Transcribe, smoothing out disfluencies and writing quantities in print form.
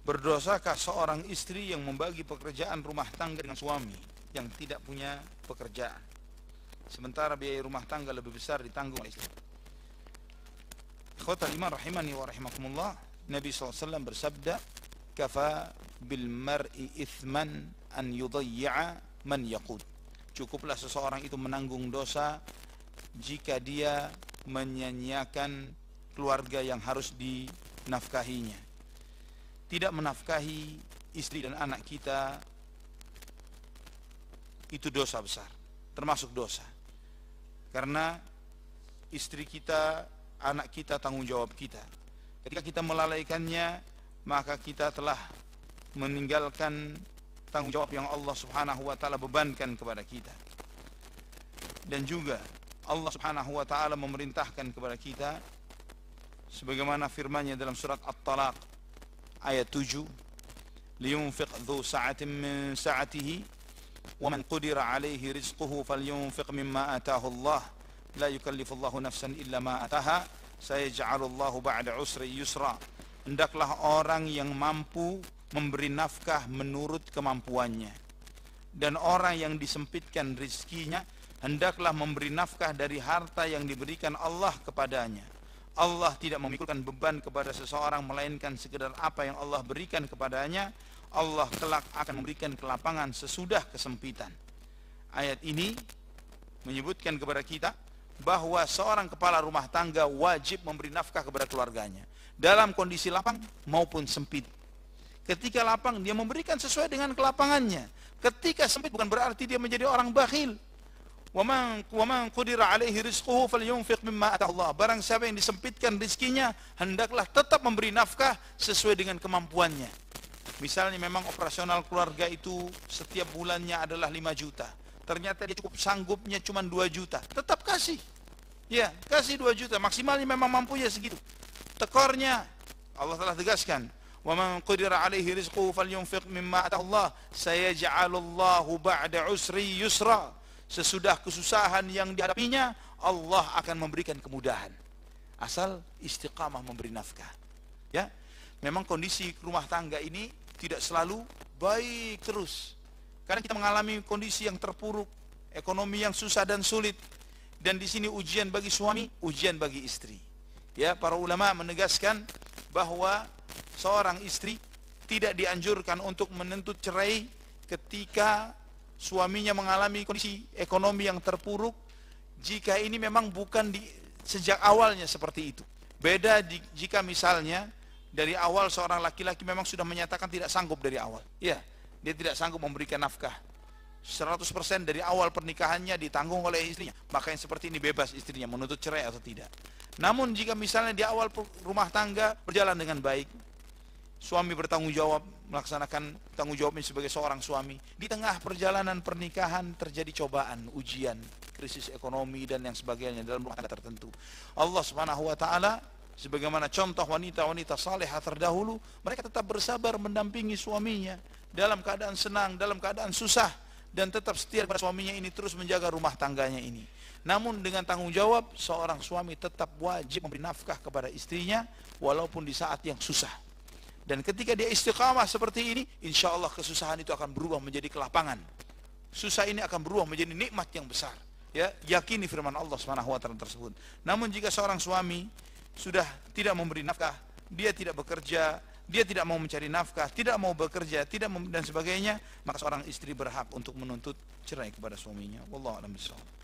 Berdosakah seorang istri yang membagi pekerjaan rumah tangga dengan suami yang tidak punya pekerjaan, sementara biaya rumah tangga lebih besar ditanggung oleh istri? Ikhwatal iman rahimani wa rahimakumullah, Nabi SAW bersabda, kafa bil mar'i ithman an yudayya man yaqud. Cukuplah seseorang itu menanggung dosa jika dia menyanyiakan keluarga yang harus dinafkahinya. Tidak menafkahi istri dan anak kita itu dosa besar, termasuk dosa. Karena istri kita, anak kita tanggung jawab kita. Ketika kita melalaikannya, maka kita telah meninggalkan tanggung jawab yang Allah Subhanahu wa taala bebankan kepada kita. Dan juga Allah Subhanahu wa taala memerintahkan kepada kita sebagaimana firman-Nya dalam surat At-Talaq ayat 7, liyunfiq dzu sa'atin min sa'atihi wa man qudira 'alaihi rizquhu falyunfiq mimma ataahu Allah la yukallifullahu nafsan illa ma ataaha sayaj'alullahu ba'da usri yusra. Hendaklah orang yang mampu memberi nafkah menurut kemampuannya, dan orang yang disempitkan rizkinya hendaklah memberi nafkah dari harta yang diberikan Allah kepadanya. Allah tidak memikulkan beban kepada seseorang melainkan sekedar apa yang Allah berikan kepadanya. Allah kelak akan memberikan kelapangan sesudah kesempitan. Ayat ini menyebutkan kepada kita bahwa seorang kepala rumah tangga wajib memberi nafkah kepada keluarganya dalam kondisi lapang maupun sempit. Ketika lapang dia memberikan sesuai dengan kelapangannya. Ketika sempit bukan berarti dia menjadi orang bakhil. Wa man qudira alaihi rizquhu falyunfiq mimma ataahu Allah. Barang siapa yang disempitkan rizkinya, hendaklah tetap memberi nafkah sesuai dengan kemampuannya. Misalnya memang operasional keluarga itu setiap bulannya adalah 5 juta. Ternyata dia cukup sanggupnya cuma 2 juta. Tetap kasih. Ya, kasih 2 juta. Maksimalnya memang mampunya segitu. Tekornya Allah telah tegaskan, wa man qudira alaihi rizquhu falyunfiq mimma ataahu Allah sayaj'alullahu ba'da usri yusra. Sesudah kesusahan yang dihadapinya, Allah akan memberikan kemudahan. Asal istiqamah memberi nafkah. Ya, memang kondisi rumah tangga ini tidak selalu baik terus. Karena kita mengalami kondisi yang terpuruk, ekonomi yang susah dan sulit. Dan di sini ujian bagi suami, ujian bagi istri. Ya, para ulama menegaskan bahwa seorang istri tidak dianjurkan untuk menuntut cerai ketika suaminya mengalami kondisi ekonomi yang terpuruk, jika ini memang bukan sejak awalnya seperti itu. Beda jika misalnya dari awal seorang laki-laki memang sudah menyatakan tidak sanggup dari awal. Ya, dia tidak sanggup memberikan nafkah 100% dari awal pernikahannya ditanggung oleh istrinya. Maka yang seperti ini bebas istrinya menuntut cerai atau tidak. Namun jika misalnya di awal rumah tangga berjalan dengan baik, suami bertanggung jawab, melaksanakan tanggung jawabnya sebagai seorang suami. Di tengah perjalanan pernikahan terjadi cobaan, ujian, krisis ekonomi dan yang sebagainya dalam rumah tangga tertentu. Allah Subhanahu wa taala sebagaimana contoh wanita-wanita salehah terdahulu, mereka tetap bersabar mendampingi suaminya dalam keadaan senang, dalam keadaan susah, dan tetap setia kepada suaminya ini, terus menjaga rumah tangganya ini. Namun dengan tanggung jawab, seorang suami tetap wajib memberi nafkah kepada istrinya walaupun di saat yang susah. Dan ketika dia istiqamah seperti ini, insya Allah kesusahan itu akan berubah menjadi kelapangan. Susah ini akan berubah menjadi nikmat yang besar. Ya, yakini firman Allah Subhanahu wa taala tersebut. Namun jika seorang suami sudah tidak memberi nafkah, dia tidak bekerja, dia tidak mau mencari nafkah, tidak mau bekerja, dan sebagainya, maka seorang istri berhak untuk menuntut cerai kepada suaminya. Wallahu a'lam bishawab.